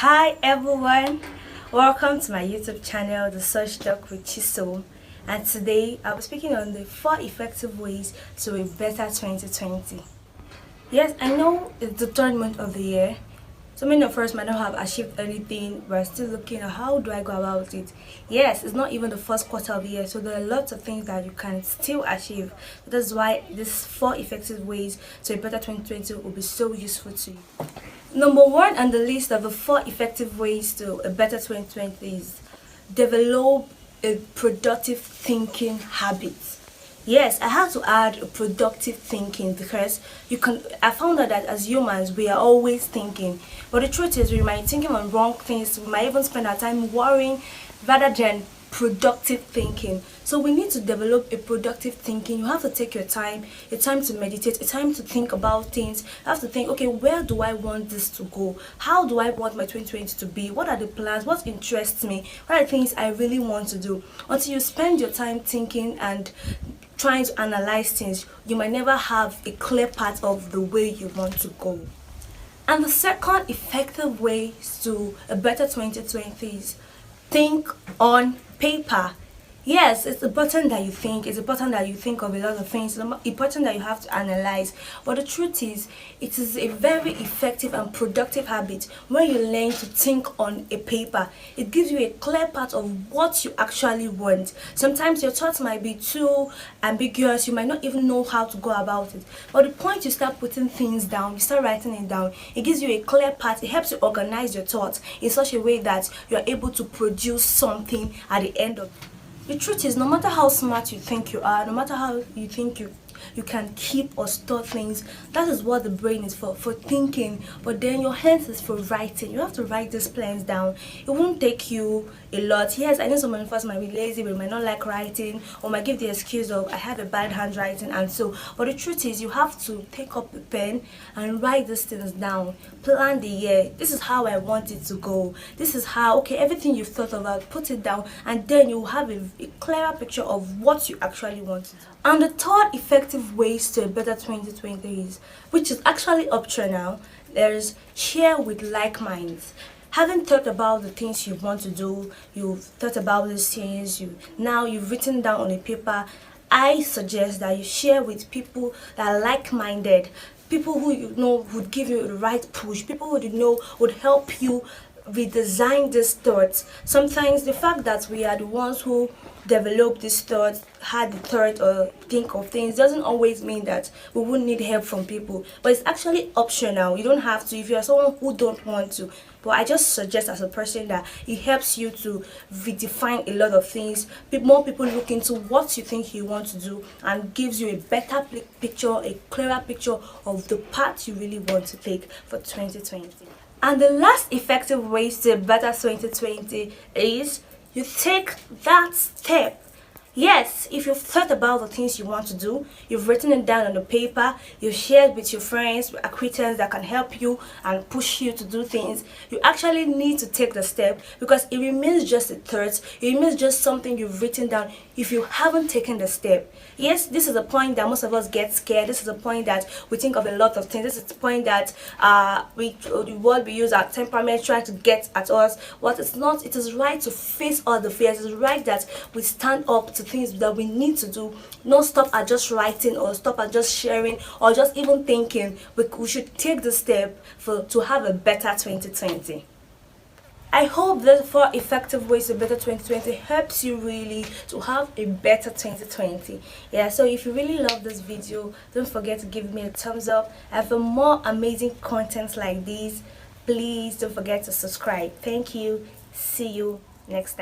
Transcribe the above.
Hi everyone, welcome to my YouTube channel, The Search Talk with Chisom. And today I'll be speaking on the 4 effective ways to a better 2020. Yes, I know it's the third month of the year. So many of us might not have achieved anything. We're still looking at how do I go about it. Yes, it's not even the first quarter of the year, so there are lots of things that you can still achieve. That's why these 4 effective ways to a better 2020 will be so useful to you. Number 1 on the list of the 4 effective ways to a better 2020 is develop a productive thinking habit. Yes, I have to add a productive thinking because I found out that as humans we are always thinking, but the truth is we might be thinking on wrong things. We might even spend our time worrying rather than productive thinking. So we need to develop a productive thinking. You have to take your time, a time to meditate, a time to think about things. You have to think, okay, where do I want this to go? How do I want my 2020 to be? What are the plans? What interests me? What are the things I really want to do? Until you spend your time thinking and trying to analyze things, you might never have a clear path of the way you want to go. And the second effective way to a better 2020 is think on paper. Yes, it's important that you think. It's important that you think of a lot of things. It's important that you have to analyze. But the truth is, it is a very effective and productive habit when you learn to think on a paper. It gives you a clear path of what you actually want. Sometimes your thoughts might be too ambiguous. You might not even know how to go about it. But the point you start putting things down, you start writing it down, it gives you a clear path. It helps you organize your thoughts in such a way that you are able to produce something at the end of it. The truth is, no matter how smart you think you are, no matter how you think you can keep or store things, that is what the brain is for thinking. But then your hands is for writing. You have to write these plans down. It won't take you a lot. Yes, I know some of us might be lazy, but might not like writing, or might give the excuse of I have a bad handwriting and so. But the truth is, you have to take up a pen and write these things down. Plan the year. This is how I want it to go. This is how, okay, everything you've thought about, put it down, and then you have a clearer picture of what you actually want to do. And the third effective ways to a better 2020 is, which is actually optional, there's share with like minds. Having thought about the things you want to do, you've thought about these things, you've written down on a paper, I suggest that you share with people that are like-minded, people who you know would give you the right push, people who you know would help you redesign these thoughts. Sometimes the fact that we are the ones who develop these thoughts, had the thought or think of things, doesn't always mean that we wouldn't need help from people. But it's actually optional. You don't have to if you are someone who don't want to. But I just suggest as a person that it helps you to redefine a lot of things. More people look into what you think you want to do and gives you a better picture, a clearer picture of the path you really want to take for 2020. And the last effective way to a better 2020 is you take that step. Yes, if you've thought about the things you want to do, you've written it down on the paper, you've shared with your friends, with acquaintances that can help you and push you to do things, you actually need to take the step, because it remains just a thought, it remains just something you've written down if you haven't taken the step. Yes, this is a point that most of us get scared. This is a point that we think of a lot of things. This is the point that the word we use, our temperament trying to get at us. What it's not, it is right to face all the fears. It is right that we stand up to things that we need to do, not stop at just writing or stop at just sharing or just even thinking. We should take the step to have a better 2020. I hope the 4 effective ways to better 2020 helps you really to have a better 2020. Yeah, so if you really love this video, don't forget to give me a thumbs up, and for more amazing content like this, please don't forget to subscribe. Thank you. See you next time.